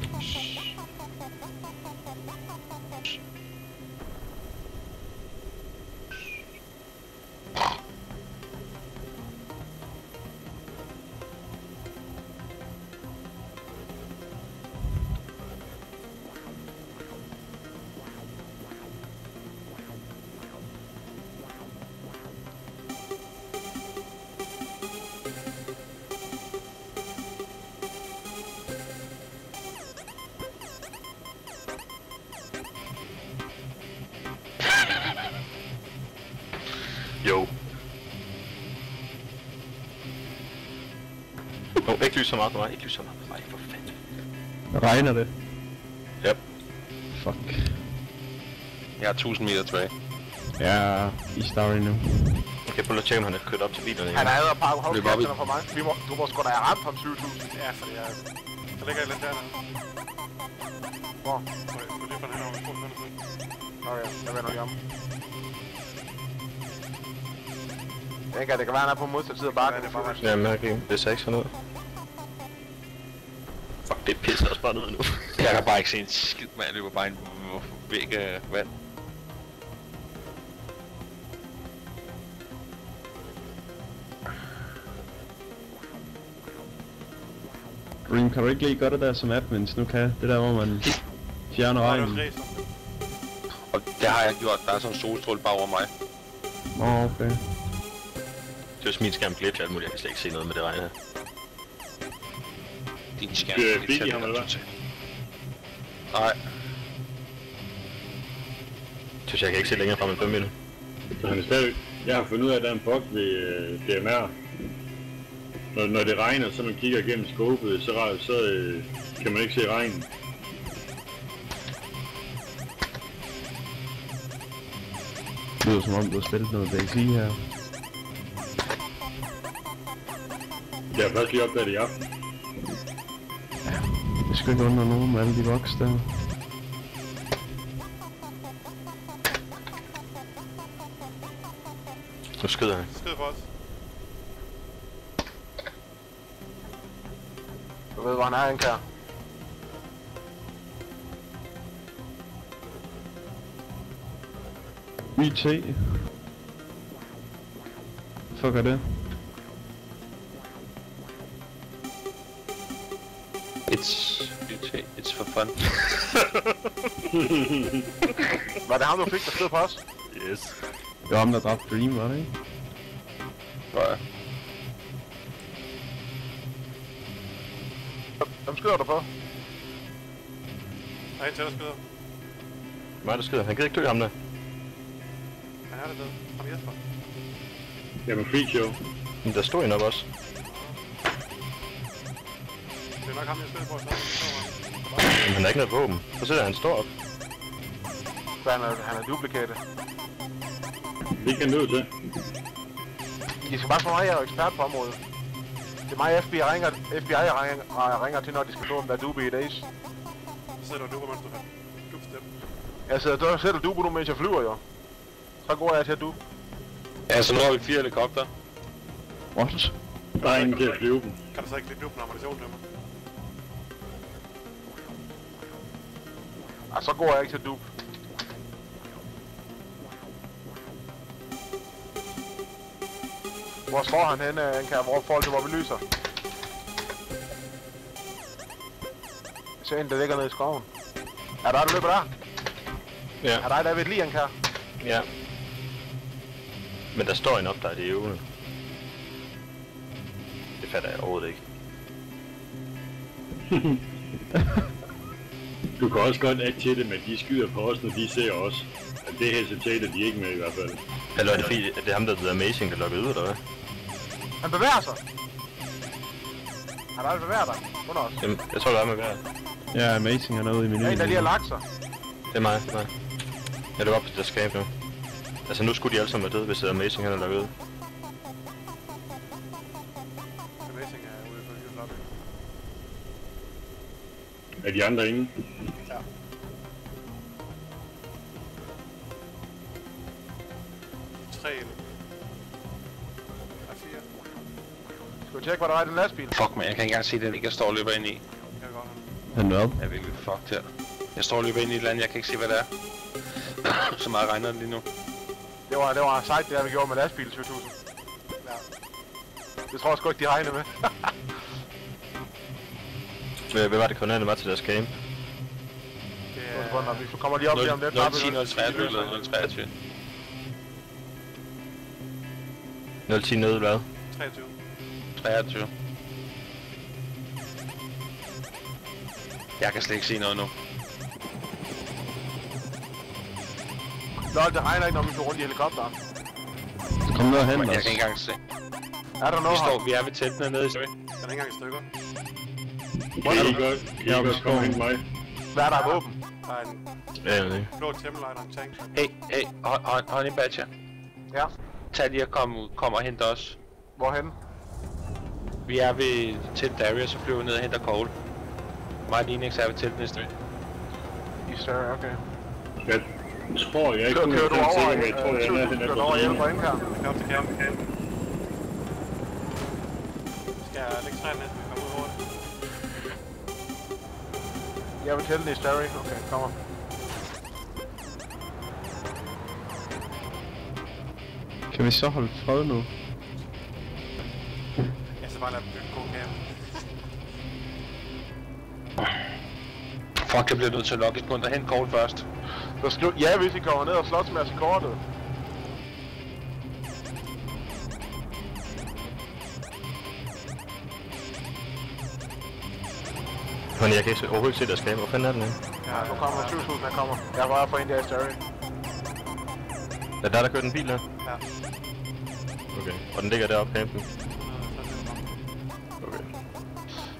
Jo. Ikke lys så meget på mig, ikke lys så meget på mig, for fanden. Regner det? Yep. Fuck. Jeg har 1000 meter tilbage. Ja, I starter nu. Okay, prøv at tjekke, om han er kørt op til bilerne igen. Han er ad pakke Løb op i- hovskabserne for mig. Du må sgu da have ramt ham 20.000. Ja, fordi jeg... Der ligger et eller andet dernede. Hvor? Du lige for den her over 2 minutter. Okay, jeg vender lige om. Det kan være, han er på modsat side af bakken. Ja, mærke ikke. Det er 600. Fuck, det pisser også bare ned nu. Jeg kan bare ikke se en skid, mand. Jeg løber bare en væg af vand. Dream, kan du ikke lige gøre det der som admins nu kan? Det der, hvor man fjerner vejen. Og det har jeg gjort. Der er sådan en solstråle bare over mig. Okay. Det er min skærm glitch alt muligt. Jeg kan slet ikke se noget med det regn her. Din skærm glitch ham, eller hvad? Nej. Jeg kan ikke se længere frem end 5 minutter. Så han er stadig... Jeg har fundet ud af, at der er en bug ved DMR. Når det regner, så man kigger igennem skåbet, så kan man ikke se regnen. Det lyder som om du har spillet noget DayZ her. Jeg har først lige opdaget det i aften. Jeg skal ikke undre nogen med alle de voks der. Nu skyder han. Skyd for os. Du ved, hvor han er, Anker. YT. Fuck er det? It's for fun. Var det ham, du fik, der skød på os? Yes. Det var ham, der dræbte Dream, var det ikke? Ja. Hvem skyder du på? Der er en til, der skyder. Mig, der skyder. Han gider ikke dø ham der. Han er det død. Kom Jesper. Jamen, freak show. Men der stod en op også. Det er nok ham, jeg skyder på. Men han har ikke noget våben. Så sidder han står op. Han er duplikatet. Det kan nødt til. I skal bare få mig, jeg er jo ekspert på området. Det er mig, FBI ringer til, når de skal få om der er dupe i days. Så sidder du og duber, mens du har dubstep. Jeg sidder selv og duber nu, mens jeg flyver, jo. Så går jeg til at dupe. Ja, så nu har vi 4 helikopter. What? Der er ingen til at flyve dem. Kan du så ikke lige dubbe en ammunition til mig? Og så går jeg ikke til at dupe. Hvor slår han henne, Anker? Hvor forhold til, hvor vi lyser? Jeg ser en, der ligger nede i skoven. Er der løber der? Ja. Er der ved et lige, Anker? Ja. Men der står en op, der er det øvende. Det fatter jeg overhovedet ikke. Du kan også godt adde til det, men de skyder på os, når de ser os. Det hesitater de ikke med i hvert fald. Eller er det fordi, at det er ham, der er Amazing, der lukker ud, eller hvad? Han bevæger sig! Han bevæger dig under os. Jamen, jeg tror, det er med hver. Ja, Amazing er noget i menuen. Ja, en, der lige har lagt sig. Det er mig, det er mig. Jeg løber op til det skab nu. Altså, nu skulle de alle sammen være døde, hvis Amazing han er lukket ud. Amazing er ude på hele lobby. Er de andre inde? Ja. Tre eller 4. Skal vi tjekke, hvad der er i den lastbil? Fuck, man, jeg kan ikke engang se den, jeg står og løber ind i. Jeg kan godt have. Han hvad? Jeg er virkelig fucked her. Jeg står og løber ind i et eller andet, jeg kan ikke se, hvad det er. Så meget regner det lige nu. Det var sejt, det der vi gjorde med lastbil 2000. Ja. Det tror jeg sgu ikke, de regner med. Hvad var det koordinaten var til deres game? Det Vi kommer lige op lige om det. 010, 023 eller 023. 010 nede hvad? 23. 23. Jeg kan slet ikke se noget nu. Lol, det regner ikke, når vi går rundt i helikopteren. Så kom ned og hent Jeg os. kan ikke engang se. Er der noget her? Vi er ved teltene nede i søen. Den er ikke engang i stykker. Kan I godt? Kan I godt komme hen mig? Hvad er der af våben? Der er en Ja, jeg ved ikke. blå Timberline og en tank. Hey, honey badger. Ja. Tag lige og kom og hente os. Hvorhen? Vi er ved telt area, så flyver vi ned og henter Cole. Mig og Linux er ved teltene i søen. I større, okay. Jeg tror, jeg ikke Kører du over? men jeg tror, jeg er den Kører du over hjælp på indkær? Jeg skal op til camp. læg træerne ned, vi kommer ud hurtigt. Jeg vil tælle det i Starry. Okay, kommer. Kan vi så holde fred nu? Ja, så bare lad dem bygge god camp. Fuck, jeg bliver nødt til at logge et punkt derhen kort først. Så skriv ja, hvis I kommer ned og slotsmasse kortet. Men jeg kan ikke overhovedet se der skabe. Hvor fanden er den henne? Ja, nu kommer 20.000, han kommer. Jeg var for en der i Starry. Er der kørt en bil der? Ja. Okay. Og den ligger deroppe campen? Okay.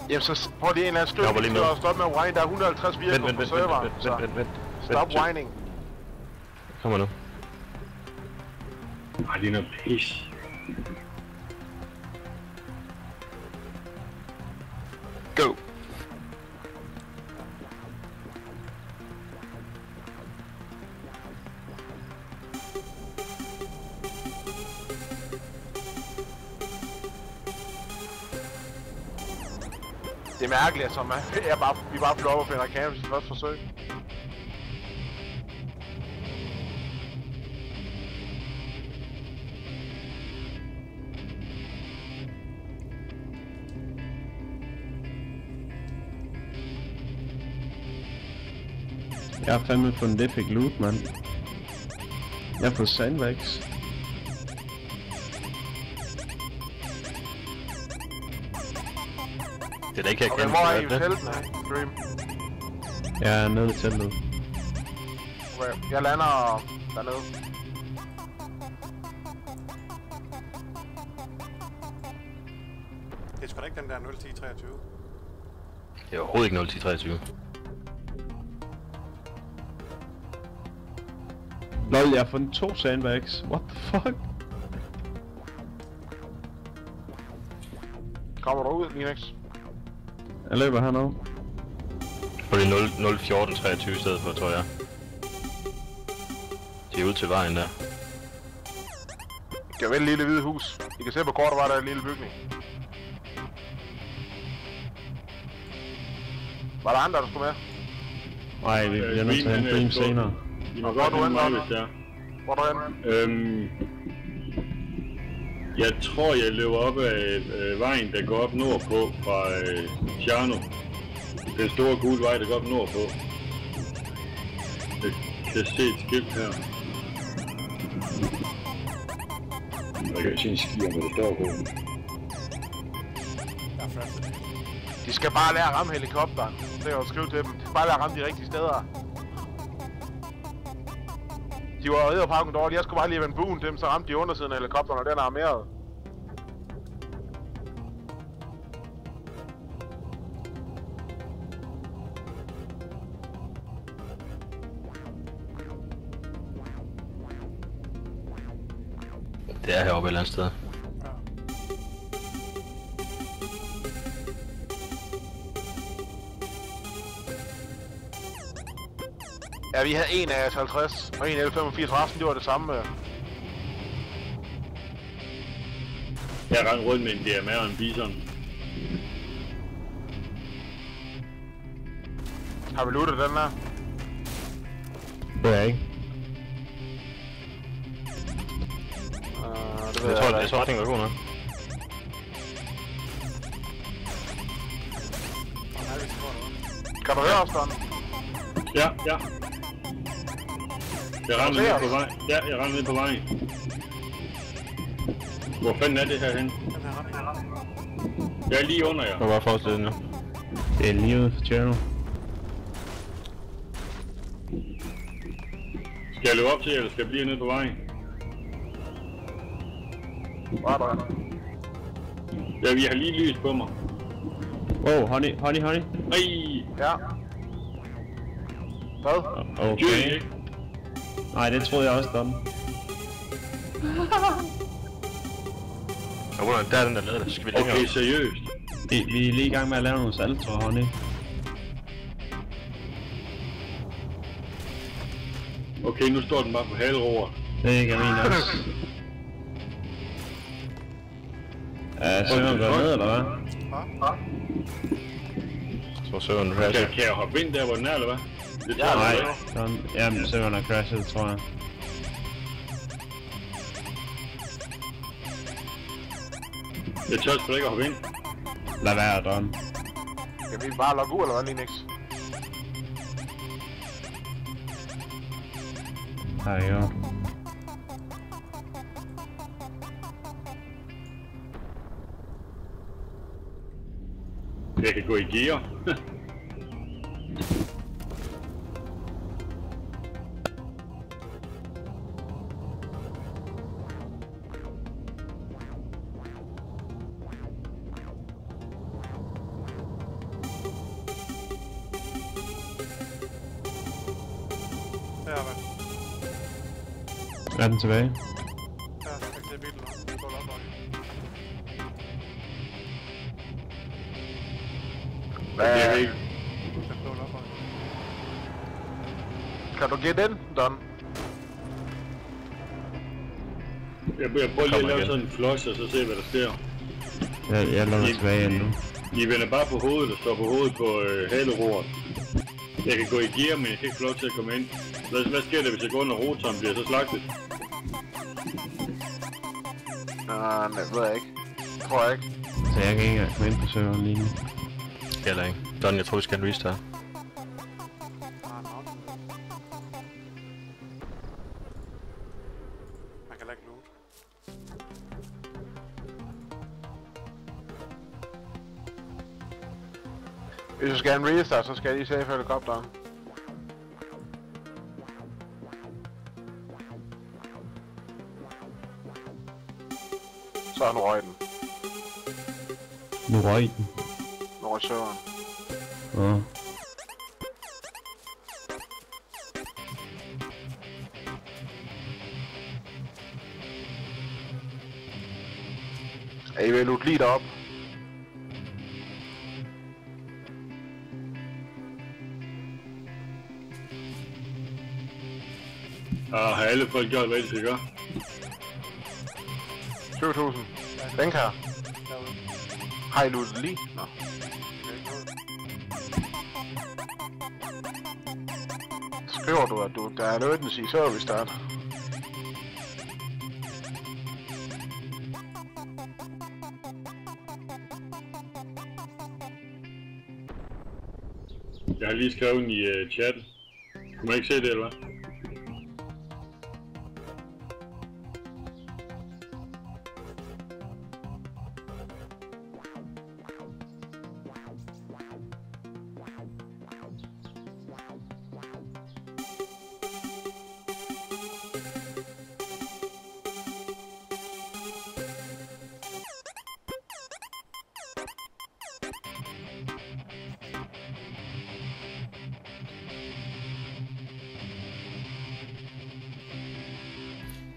Jamen så prøv lige en eller anden stykke. Jeg hopper lige med. Stop med at whine. Der er 150 virkelig på serveren. Vent. Stop whining. Kommer nu. Ej, det er noget pis. Go! Det er mærkeligt, altså, vi bare flyver op og finder camp i første forsøg. Jeg har fandme fundet epic loot, mand. Jeg har fået sandbags. Det er da ikke her Okay, campen. hvor er I i teltene? Dream. Jeg er nede i teltet. Okay, jeg lander dernede. Det er sgu da ikke den der 0-10-23. Det er overhovedet ikke 0-10-23. Lol, jeg har fundet 2 sandbags. What the fuck? Kommer du ud, Linux? Jeg løber hernede. Og det er 0-14-23 i stedet for, tror jeg. De er ude til vejen der. Det er vel et lille hvide hus. I kan se på kortet, var der en lille bygning. Var der andre, der skulle med? Nej, vi bliver nødt til at hente Dream senere. I må godt hente mig, hvis det er. Hvor er du henne? Jeg tror, jeg løber op af vejen, der går op nordpå fra Tjerno. Den store gule vej, der går op nordpå. Jeg kan se et skilt her. Jeg kan se en skiver, hvor det står på. Der er fraftet. De skal bare lære at ramme helikopteren. Det kan jeg jo skrive til dem. De skal bare lære at ramme de rigtige steder. De var i Edderparken dårligt. Jeg skulle bare lige vende buen til dem, så ramte de undersiden af helikopteren, og den er armeret. Det er heroppe et eller andet sted. Ja, vi havde en af 50 og en af 85 resten, det var det samme. Jeg rendte rundt med en DMR og en Bison. Har vi lootet den der? Det er jeg ikke. Det ved Jeg tror, ikke. den var god nok. Kan du høre os, Don? Ja. Jeg rendte ned på vejen. Ja, jeg rendte ned på vejen. Hvor fanden er det her hen? Den her retning. Jeg er lige under jer. Jeg kan bare forestille den nu. Det er lige ude for Tjerno. Skal jeg løbe op til jer, eller skal jeg blive nede på vejen? Hvor er du? Ja, vi har lige lys på mig. Oh, honey. Nej! Ja. Hvad? Dør I Okay. ikke? Nej, det troede jeg også, Don. Og der er den der lader, skal vi længere Okay, op. seriøst. Vi er lige i gang med at lave nogle salto, honey. Okay, nu står den bare på halvroer. Det kan min også. Ja, så er vi gået ned, eller hvad? Så søvn crashet. Kan jeg hoppe ind der, hvor den er, eller hvad? Det Ja, Nej, nej. sådan. Jamen, serveren er crashet, tror jeg. Jeg tør sgu ikke at hoppe ind. Lad være, Don. Skal vi bare logge ud, eller hvad, Linux? Her jo. Jeg kan gå i gear. Her er man. Er den tilbage? Her, jeg kan se bilen. Nu går op, Det er ikke. Den blå op, Kan du gætte den, Don? Jeg prøver lige at lave sådan en flush, og så se, hvad der sker. Jeg lukker tilbage igen nu. I vender bare på hovedet og står på hovedet på haleroret. Jeg kan gå i gear, men jeg kan ikke få lov til at komme ind. Hvad sker der, hvis jeg går under rotoren? Bliver jeg så slagtet? Nej, ved jeg ikke. Tror jeg ikke. Så jeg kan ikke engang komme ind på serveren lige nu. Eller ikke. Don, jeg tror, vi skal have en restart. Man kan ikke loot. Hvis du skal have en restart, så skal jeg lige safe helikopteren. Så nu røg den. Nu røg den. Nu røg serveren. Ja. Er I ved at lutte lige derop? Og har alle folk gjort, hvad de skal gøre? 20.000. Den kan. Har I luttet lige? Nå. Skriver du, at der er en emergency service der? Jeg har lige skrevet i chatten. Kunne man ikke se det, eller hvad?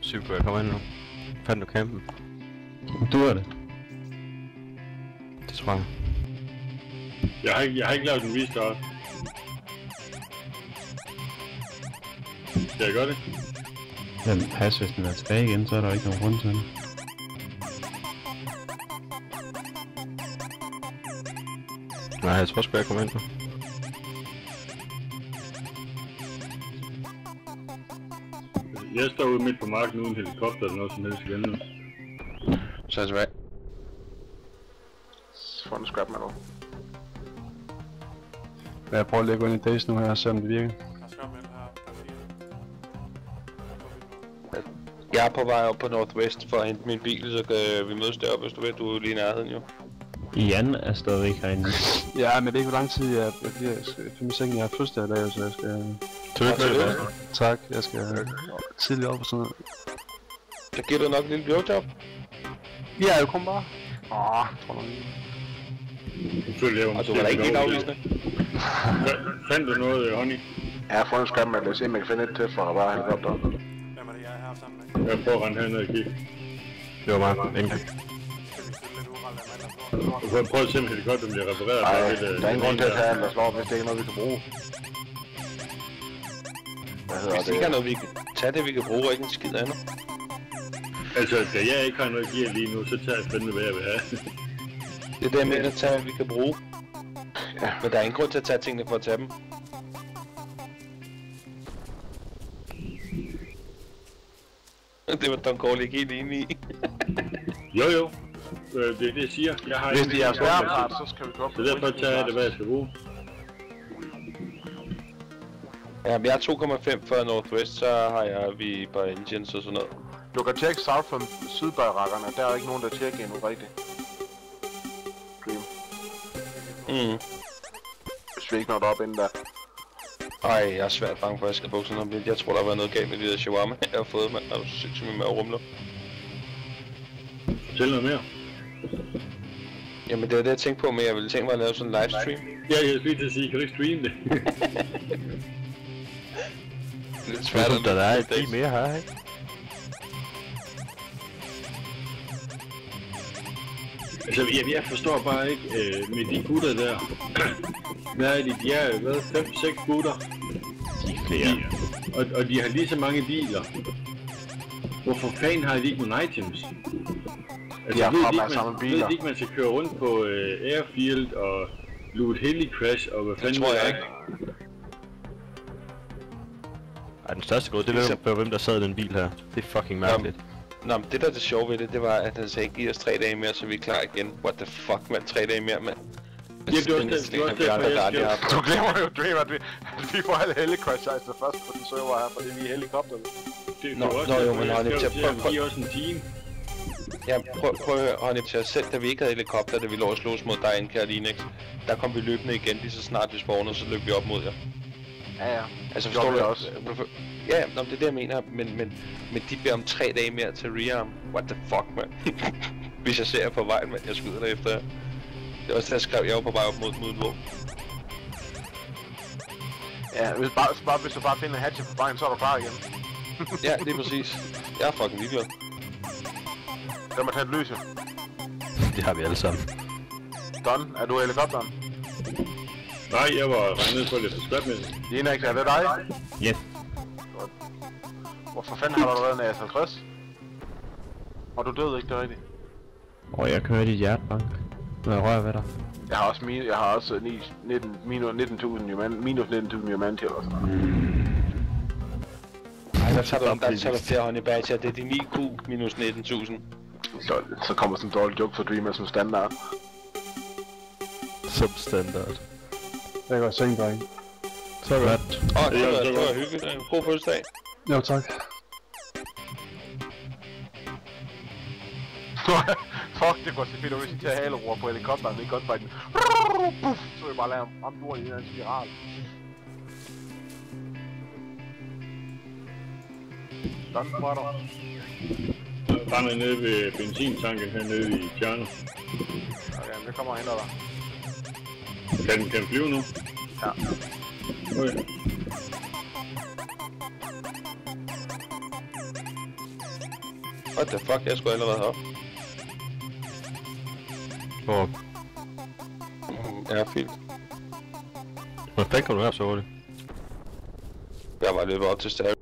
Super, jeg kommer ind nu. Fandt du campen? Du er det. Det tror jeg. Jeg har ikke lavet en restart. Skal jeg gøre det? Jamen, pas, hvis den er tilbage igen, så er der ikke nogen grund til det. Nej, jeg tror sgu, jeg kommer ind nu. Jeg står ude midt på marken uden helikopter eller noget som helst igen nu. Så er jeg tilbage. Få en scrap metal. Jeg prøver lige at gå ind i Days nu her og se om det virker. Jeg skal med her. Der er 4. Jeg er på vej op på Northwest for at hente min bil, så kan vi mødes deroppe, hvis du ved, du er lige i nærheden jo. Jan er stadigvæk herinde. Ja, men jeg ved ikke, hvor lang tid jeg bliver. Jeg skal finde sengen, jeg har fødselsdag i dag, så jeg skal... Tillykke med det. Tak, jeg skal tidligt op og sådan noget. Så giver du nok en lille blowjob. Ja, jeg kom bare. Tror nok ikke. Og du var da ikke helt afvisende. Fandt du noget, Honey? Jeg har fundet en scrap metal, jeg ser, om jeg kan finde et til for at bare helikopter. Hvem er det, jeg har haft sammen med? Jeg prøver at rende herned og kigge. Det var mig. Enkelt. Skal vi stille lidt urald af mand, der Jeg prøver at se, om helikopteren bliver repareret. Nej, Bare der er ingen grund til at tage alt, der slår, hvis det ikke er noget, vi kan bruge. Hvad hedder Hvis det ikke er noget, vi kan tage det, vi kan bruge, og ikke en skid andet. Altså, da jeg ikke har noget gear lige nu, så tager jeg fandme, hvad jeg vil have. Det er det, jeg mener, at vi kan bruge. Ja. Men der er ingen grund til at tage tingene for at tage dem. Det var Don Gård ikke helt enig i. Jo. Det er det, jeg siger. Jeg har hvis det er sværpart, så skal vi gå op. Så derfor tager jeg det, hvad jeg skal bruge. Ja, men jeg er 2,5 for Northwest, så har jeg vi bare engines og sådan noget. Du kan tjekke South from sydbarakkerne, der er ikke nogen, der tjekker endnu rigtigt. Dream. Hvis vi ikke når op inden da. Ej, jeg er svært bange for, at jeg skal bukke sådan om lidt. Jeg tror, der har været noget galt med de der shawarma, jeg har fået, mand. Er du sindssygt med at rumle? Fortæl noget mere. Jamen, det var det, jeg tænkte på, men jeg ville tænke mig at lave sådan en livestream. Ja, jeg skulle til at sige, kan du ikke streame det? Det er lidt svært, at der er et mere her, ikke? Altså, jeg forstår bare ikke med de gutter der. Hvad er de? De er jo 5-6 gutter. De er flere. Og de har lige så mange biler. Hvorfor fanden har de ikke nogen items? Altså, de ved biler. de ikke, man skal køre rundt på Airfield og loot Helicrash og hvad fanden tror jeg ikke. Ej, den største grund, det er hvem der sad i den bil her. Det er fucking mærkeligt. Nå, men det der er det sjove ved det, det var, at han sagde, giv os 3 dage mere, så vi er klar igen. What the fuck, mand? 3 dage mere, mand. Ja, du glemmer jo, Dream, at vi får alle Helicrash altså først på den server her, fordi vi er helikopter. Nå, jo, men Honey, prøv også en team. Ja, prøv at høre, Honey, til os selv, da vi ikke havde helikopter, da vi lå og slås mod dig inden, kære Linux. Der kom vi løbende igen, lige så snart vi spawnede, så løb vi op mod jer. Ja. Altså forstår du også? Ja, det er det jeg mener, men de beder om 3 dage mere til rearm. What the fuck, man? Hvis jeg ser jer på vejen, man, jeg skyder dig efter jer. Det er også der skrev, jeg var på vej op mod en våben. Ja, hvis du bare finder en hatchet på vejen, så er du klar igen. Ja, det er præcis. Jeg er fucking ligeglad. Lad mig tage et lys, jo. Det har vi alle sammen. Don, er du i helikopteren? Nej, jeg var regnet på lidt for skvatmæssigt. Linux, er det dig? Yes. Hvorfor fanden har du været en AS50? Og du døde ikke, det er rigtigt. Jeg kører i dit hjertebank. Når jeg rører ved dig. Jeg har også minus 19.000 humanity eller sådan noget. Ej, der tager du flere Honey Badger, det er de 9Q minus 19.000. Så kommer sådan en dårlig joke for Dreamer som standard. Som standard. Jeg går i seng, drenge. Så godt. Det var hyggeligt. God fødselsdag. Jo, tak. Fuck, det går så fedt ud, hvis I tager haleroer på helikopteren, det er godt faktisk. Puff, så vi bare lader ham bord i en anden spiral. Sådan, hvor er der? Brænder nede ved benzintanken hernede i Tjørne. Okay, det kommer og henter dig. Kan den flyve nu? Ja. Okay. What the fuck, jeg skulle allerede heroppe. Hvor? Ja, fint. Hvad fanden kan du her så hurtigt? Jeg var løbet op til stærk.